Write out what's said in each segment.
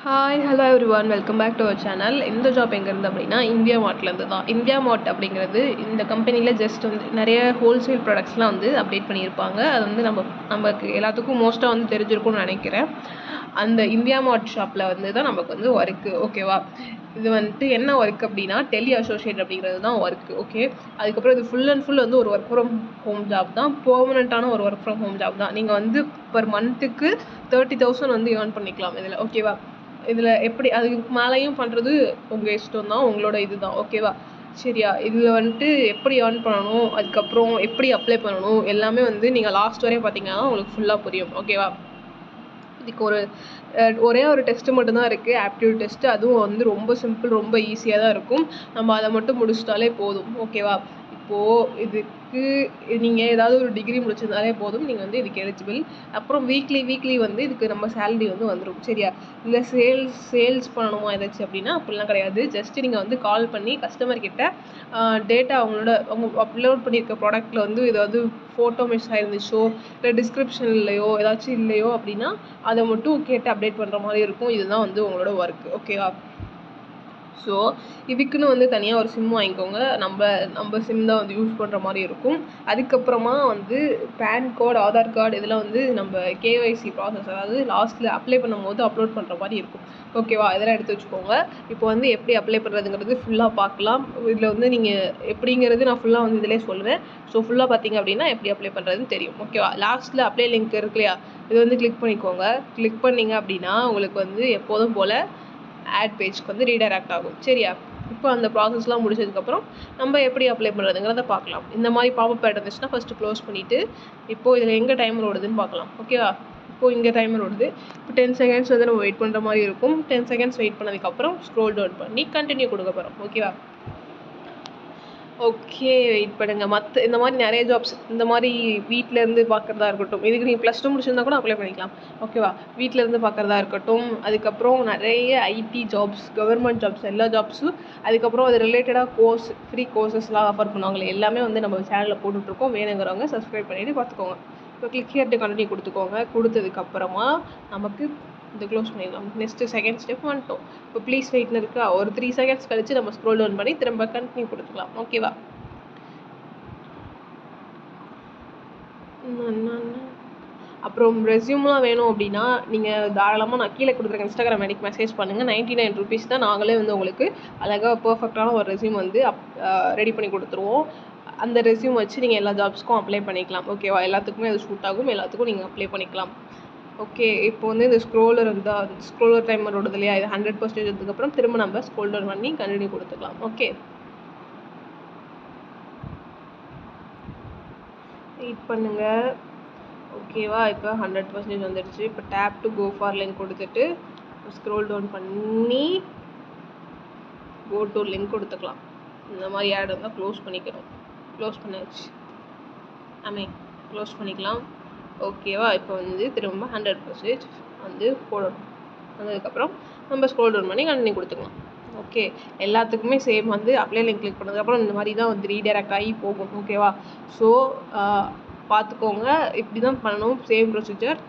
Hi hello everyone welcome back to our channel. இந்த job எங்கேருந்து அப்படின்னா இந்தியா மார்ட்லேருந்து தான். இந்தியா மார்ட் அப்படிங்கிறது இந்த கம்பெனியில் ஜஸ்ட் வந்து நிறைய ஹோல்சேல் ப்ராடக்ட்ஸ்லாம் வந்து அப்டேட் பண்ணியிருப்பாங்க. அது வந்து நமக்கு எல்லாத்துக்கும் மோஸ்ட்டாக வந்து தெரிஞ்சிருக்கும்னு நினைக்கிறேன். அந்த இந்தியா மார்ட் ஷாப்பில் வந்து தான் நமக்கு வந்து ஒர்க்கு, ஓகேவா? இது வந்துட்டு என்ன ஒர்க் அப்படின்னா டெலி அசோசியேட் அப்படிங்கிறது தான் ஒர்க்கு, ஓகே. அதுக்கப்புறம் இது ஃபுல் அண்ட் ஃபுல் வந்து ஒரு ஒர்க் ஃப்ரம் ஹோம் ஜாப் தான். பெர்மனெண்ட்டான ஒரு ஒர்க் ஃப்ரம் ஹோம் ஜாப் தான். நீங்கள் வந்து பர் மந்த்துக்கு 30,000 வந்து ஏர்ன் பண்ணிக்கலாம் இதில், ஓகேவா? இதில் எப்படி அதுக்கு மேலேயும் பண்ணுறது உங்கள் இஷ்டம் தான், உங்களோட இது தான், ஓகேவா? சரியா? இதில் வந்துட்டு எப்படி ஏர்ன் பண்ணணும், அதுக்கப்புறம் எப்படி அப்ளை பண்ணணும், எல்லாமே வந்து நீங்கள் லாஸ்ட் வரையும் பார்த்தீங்கன்னா உங்களுக்கு ஃபுல்லாக புரியும், ஓகேவா? இதுக்கு ஒரே ஒரு டெஸ்ட்டு மட்டும்தான் இருக்குது, ஆப்டிடியூட் டெஸ்ட்டு. அதுவும் வந்து ரொம்ப சிம்பிள், ரொம்ப ஈஸியாக தான் இருக்கும். நம்ம அதை மட்டும் முடிச்சிட்டாலே போதும், ஓகேவா? இப்போது இதுக்கு நீங்கள் ஏதாவது ஒரு டிகிரி முடிச்சிருந்தாலே போதும், நீங்கள் வந்து இதுக்கு எலிஜிபிள். அப்புறம் வீக்லி வந்து இதுக்கு நம்ம சேலரி வந்து வந்துடும், சரியா? இல்லை சேல்ஸ் பண்ணணுமா ஏதாச்சும் அப்படின்னா அப்படிலாம் கிடையாது. ஜஸ்ட்டு நீங்கள் வந்து கால் பண்ணி கஸ்டமர்கிட்ட டேட்டா அவங்க அப்லோட் பண்ணியிருக்க ப்ராடக்ட்டில் வந்து ஏதாவது ஃபோட்டோ மிஸ் ஆயிருந்துச்சோ, இல்லை டிஸ்கிரிப்ஷன்லையோ ஏதாச்சும் இல்லையோ அப்படின்னா அதை மட்டும் கேட்டு அப்டேட் பண்ணுற மாதிரி இருக்கும். இதுதான் வந்து உங்களோட ஒர்க், ஓகேவா? ஸோ இதுக்குன்னு வந்து தனியாக ஒரு சிம் வாங்கிக்கோங்க. நம்ம சிம் தான் வந்து யூஸ் பண்ணுற மாதிரி இருக்கும். அதுக்கப்புறமா வந்து பேன் கார்டு, ஆதார் கார்டு இதெல்லாம் வந்து நம்ம கேஒய்சி ப்ராசஸ், அதாவது லாஸ்ட்டில் அப்ளை பண்ணும்போது அப்லோட் பண்ணுற மாதிரி இருக்கும், ஓகேவா? இதெல்லாம் எடுத்து வச்சுக்கோங்க. இப்போ வந்து எப்படி அப்ளை பண்ணுறதுங்கிறது ஃபுல்லாக பார்க்கலாம். இதில் வந்து நீங்கள் எப்படிங்கிறது நான் ஃபுல்லாக வந்து இதிலே சொல்லுவேன். ஸோ ஃபுல்லாக பார்த்தீங்க அப்படின்னா எப்படி அப்ளை பண்ணுறதுன்னு தெரியும், ஓகேவா? லாஸ்ட்டில் அப்ளை லிங்க் இருக்கு இல்லையா, இது வந்து கிளிக் பண்ணிக்கோங்க. கிளிக் பண்ணிங்க அப்படின்னா உங்களுக்கு வந்து எப்போதும் போல் ஆட் பேஜ்க்கு வந்து ரீடைரக்ட் ஆகும், சரியா? இப்போ அந்த ப்ராசஸ்லாம் முடிச்சதுக்கப்புறம் நம்ம எப்படி அப்ளை பண்ணுறதுங்கிறத பார்க்கலாம். இந்த மாதிரி பாப்பப் ஆட் இருந்துச்சுன்னா ஃபஸ்ட்டு க்ளோஸ் பண்ணிவிட்டு இப்போது இதில் எங்கே டைமர் ஓடுதுன்னு பார்க்கலாம், ஓகேவா? இப்போது இங்கே டைமர் ஓடுது. இப்போ 10 செகண்ட்ஸ் வந்து நம்ம வெயிட் பண்ணுற மாதிரி இருக்கும். 10 செகண்ட்ஸ் வெயிட் பண்ணதுக்கப்புறம் ஸ்க்ரோல் டவுன் பண்ணி கண்டினியூ கொடுக்க போகிறோம், ஓகேவா? ஓகே, வெயிட் பண்ணுங்கள். இந்த மாதிரி நிறைய ஜாப்ஸ் இந்த மாதிரி வீட்டிலேருந்து பார்க்குறதா இருக்கட்டும், இதுக்கு நீங்கள் +2 முடிச்சிருந்தா கூட அப்ளை பண்ணிக்கலாம், ஓகேவா? வீட்டிலேருந்து பார்க்குறதா இருக்கட்டும், அதுக்கப்புறம் நிறைய ஐடி ஜாப்ஸ், கவர்மெண்ட் ஜாப்ஸ், எல்லா ஜாப்ஸும், அதுக்கப்புறம் அது ரிலேட்டடாக ஃப்ரீ கோர்சஸ்லாம் ஆஃபர் பண்ணுவாங்களே, எல்லாமே வந்து நம்ம சேனலில் போட்டுட்ருக்கோம். வேணுங்கிறவங்க சப்ஸ்கிரைப் பண்ணிவிட்டு பார்த்துக்கோங்க. இப்போ கிளிக் ஹியர் டு கண்டினியூ கொடுத்துக்கோங்க. கொடுத்ததுக்கப்புறமா நமக்கு இந்த க்ளோஸ் பண்ணிடலாம். நெக்ஸ்ட்டு செகண்ட் ஸ்டெப் வந்துட்டோம். இப்போ ப்ளீஸ் வெயிட்னு இருக்கா, ஒரு 3 செகண்ட்ஸ் கழிச்சு நம்ம ஸ்க்ரோல் டவுன் பண்ணி திரும்ப கண்டினியூ கொடுத்துக்கலாம், ஓகேவா? அப்புறம் ரெஸ்யூம்லாம் வேணும் அப்படின்னா நீங்கள் தாராளமாக நான் கீழே கொடுத்துருக்க இன்ஸ்டாகிராம் ஐடிக்கு மெசேஜ் பண்ணுங்கள். 99 ருபீஸ் தான். நாங்களே வந்து உங்களுக்கு அழகாக பர்ஃபெக்டான ஒரு ரெஸ்யூம் வந்து ரெடி பண்ணி கொடுத்துருவோம். அந்த ரெஸ்யூம் வச்சு நீங்கள் எல்லா ஜாப்ஸ்க்கும் அப்ளை பண்ணிக்கலாம், ஓகேவா? எல்லாத்துக்குமே அது சூட் ஆகும், எல்லாத்துக்கும் நீங்கள் அப்ளை பண்ணிக்கலாம். ஓகே, இப்போ வந்து இந்த ஸ்க்ரோலர் டைமர் ஓடுது இல்லையா, இது 100% அதுக்கப்புறம் திரும்ப நம்ம ஸ்க்ரோல் டவுன் பண்ணி கண்டினியூ கொடுத்துக்கலாம், ஓகே. வெயிட் பண்ணுங்கள், ஓகேவா? இப்போ 100% வந்துடுச்சு. இப்போ tap to go for link கொடுத்துட்டு ஸ்க்ரோல் டவுன் பண்ணி கோ டு லிங்க் கொடுத்துக்கலாம். இந்த மாதிரி ஆட் வந்தால் க்ளோஸ் பண்ணிக்கணும். க்ளோஸ் பண்ணியாச்சு, க்ளோஸ் பண்ணிக்கலாம், ஓகேவா? இப்போ வந்து திரும்ப 100% வந்து போடணும். வந்ததுக்கப்புறம் நம்ம ஸ்க்ரோல் டவுன் பண்ணி கண்டினியூ கொடுத்துக்கலாம், ஓகே. எல்லாத்துக்குமே சேம் வந்து அப்ளை லிங்க் கிளிக் பண்ணதுக்கப்புறம் இந்த மாதிரி தான் வந்து ரீடைரக்ட் ஆகி போகும், ஓகேவா? ஸோ பார்த்துக்கோங்க, இப்படி தான் பண்ணணும், same procedure.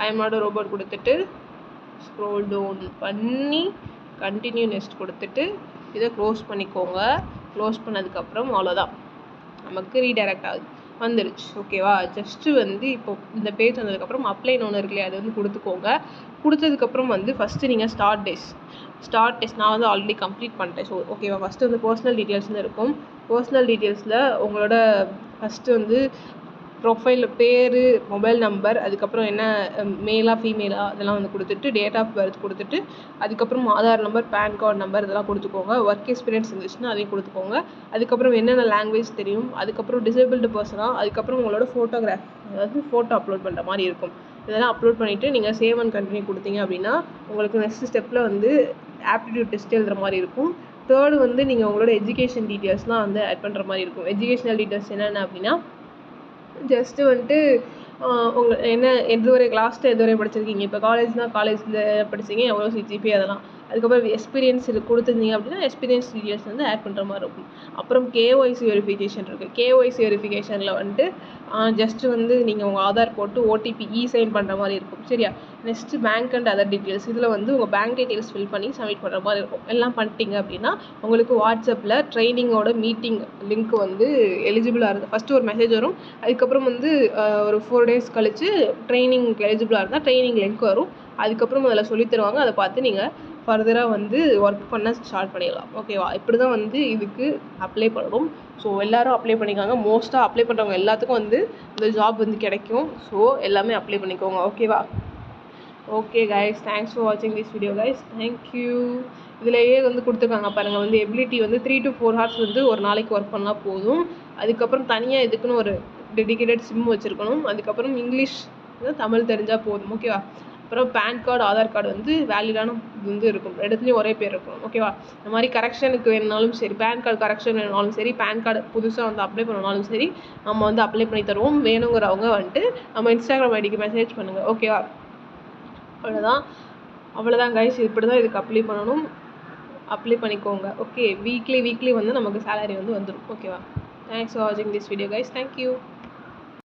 I am not a robot கொடுத்துட்டு ஸ்க்ரோல் டவுன் பண்ணி கண்டினியூ நெக்ஸ்ட் கொடுத்துட்டு இதை க்ளோஸ் பண்ணிக்கோங்க. க்ளோஸ் பண்ணதுக்கப்புறம் அவ்வளோதான், நமக்கு ரீடைரக்ட் ஆகுது, வந்துருச்சு, ஓகேவா? ஜஸ்ட்டு வந்து இப்போ இந்த பேஜ் வந்ததுக்கப்புறம் அப்ளைன்னு ஒன்று இருக்கு இல்லையா, அது வந்து கொடுத்துக்கோங்க. கொடுத்ததுக்கப்புறம் வந்து ஃபஸ்ட்டு நீங்கள் ஸ்டார்ட் டேஸ் நான் வந்து ஆல்ரெடி கம்ப்ளீட் பண்ணிட்டேன். ஸோ ஓகேவா, ஃபஸ்ட்டு வந்து பர்சனல் டீட்டெயில்ஸ்னு இருக்கும். பர்சனல் டீட்டெயில்ஸில் உங்களோட ஃபஸ்ட்டு வந்து ப்ரொஃபைல் பேர், மொபைல் நம்பர், அதுக்கப்புறம் என்ன மேலா ஃபீமேலா இதெல்லாம் வந்து கொடுத்துட்டு டேட் ஆஃப் பர்த் கொடுத்துட்டு அதுக்கப்புறம் Aadhaar number, PAN card number இதெல்லாம் கொடுத்துக்கோங்க. ஒர்க் எக்ஸ்பீரியன்ஸ் இருந்துச்சுன்னா அதையும் கொடுத்துக்கோங்க. அதுக்கப்புறம் என்னென்ன லாங்குவேஜ் தெரியும், அதுக்கப்புறம் டிசேபிள்டு பர்சனாக, அதுக்கப்புறம் உங்களோட ஃபோட்டோகிராஃப், அதாவது ஃபோட்டோ அப்லோட் பண்ணுற மாதிரி இருக்கும். இதெல்லாம் அப்லோட் பண்ணிவிட்டு நீங்கள் சேவ் அண்ட் கண்டினியூ கொடுத்தீங்க அப்படின்னா உங்களுக்கு நெக்ஸ்ட் ஸ்டெப்பில் வந்து ஆப்டிடியூட் டெஸ்ட் எழுதுகிற மாதிரி இருக்கும். தேர்டு வந்து நீங்கள் உங்களோட எஜுகேஷன் டீட்டெயில்ஸ்லாம் வந்து ஆட் பண்ணுற மாதிரி இருக்கும். எஜுகேஷனல் டீட்டெயில்ஸ் என்னென்ன அப்படின்னா ஜஸ்ட்டு வந்துட்டு உங்கள் லாஸ்ட்டு எதுவரை படிச்சிருக்கீங்க, இப்போ காலேஜ்னால் காலேஜில் படிச்சிங்க, எவ்வளோ சிஜிபி, அதெல்லாம் அதுக்கப்புறம் எக்ஸ்பீரியன்ஸ் இது கொடுத்துருந்தீங்க அப்படின்னா எக்ஸ்பீரியன்ஸ் டீட்டெயில்ஸ் வந்து ஆட் பண்ணுற மாதிரி இருக்கும். அப்புறம் கேஒய்சி வெரிஃபிகேஷன் இருக்குது. கேஒய்சி வெரிஃபிகேஷனில் வந்துட்டு ஜஸ்ட்டு வந்து நீங்கள் உங்கள் ஆதார் போட்டு ஓடிபி சைன் பண்ணுற மாதிரி இருக்கும். சரியா? Next bank and other details, இதில் வந்து உங்கள் பேங்க் டீட்டெயில்ஸ் ஃபில் பண்ணி சப்மிட் பண்ணுற மாதிரி இருக்கும். எல்லாம் பண்ணிட்டீங்க அப்படின்னா உங்களுக்கு வாட்ஸ்அப்பில் ட்ரைனிங்கோட மீட்டிங் லிங்க் வந்து எலிஜிபிளாக இருக்குது. ஃபஸ்ட்டு ஒரு மெசேஜ் வரும். அதுக்கப்புறம் வந்து ஒரு 4 days கழித்து ட்ரைனிங்க்கு எலிஜிபிளாக இருந்தால் ட்ரைனிங் லிங்க் வரும். அதுக்கப்புறம் அதில் சொல்லி தருவாங்க. அதை பார்த்து நீங்கள் ஃபர்தராக வந்து ஒர்க் பண்ண ஸ்டார்ட் பண்ணிடலாம். ஓகேவா? இப்படி தான் வந்து இதுக்கு அப்ளை பண்ணணும். ஸோ எல்லோரும் அப்ளை பண்ணிக்காங்க. மோஸ்ட்டாக அப்ளை பண்ணுறவங்க எல்லாத்துக்கும் வந்து இந்த ஜாப் வந்து கிடைக்கும். ஸோ எல்லாமே அப்ளை பண்ணிக்கோங்க. ஓகேவா? ஓகே கைஸ், தேங்க்ஸ் ஃபார் வாட்சிங் திஸ் வீடியோ கைஸ். தேங்க்யூ. இதிலேயே வந்து கொடுத்துருக்காங்க பாருங்கள், வந்து எபிலிட்டி வந்து 3 to 4 hours வந்து ஒரு நாளைக்கு ஒர்க் பண்ணால் போதும். அதுக்கப்புறம் தனியாக இதுக்குன்னு ஒரு டெடிக்கேட்டட் சிம் வச்சுருக்கணும். அதுக்கப்புறம் இங்கிலீஷ் தமிழ் தெரிஞ்சால் போதும். ஓகேவா? அப்புறம் பேன் கார்டு ஆதார் கார்டு வந்து வேலிடான இது வந்து இருக்கும். இடத்துலையும் ஒரே பேர் இருக்கணும். ஓகேவா? இந்த மாதிரி கரெக்ஷனுக்கு வேணுனாலும் சரி, பேன் கார்டு கரெக்ஷன் வேணுனாலும் சரி, பேன் கார்டு புதுசாக வந்து அப்ளை பண்ணனாலும் சரி, நம்ம வந்து அப்ளை பண்ணி தருவோம். வேணுங்கிறவங்க வந்துட்டு நம்ம இன்ஸ்டாகிராம் ஐடிக்கு மெசேஜ் பண்ணுங்கள். ஓகேவா? அவ்வளோதான் கைஸ். இப்படி தான் இதுக்கு அப்ளை பண்ணணும். அப்ளை பண்ணிக்கோங்க. ஓகே, வீக்லி வந்து நமக்கு சேலரி வந்து வந்துடும். ஓகேவா? தேங்க்ஸ் ஃபார் வாட்சிங் திஸ் வீடியோ கைஸ். தேங்க்யூ.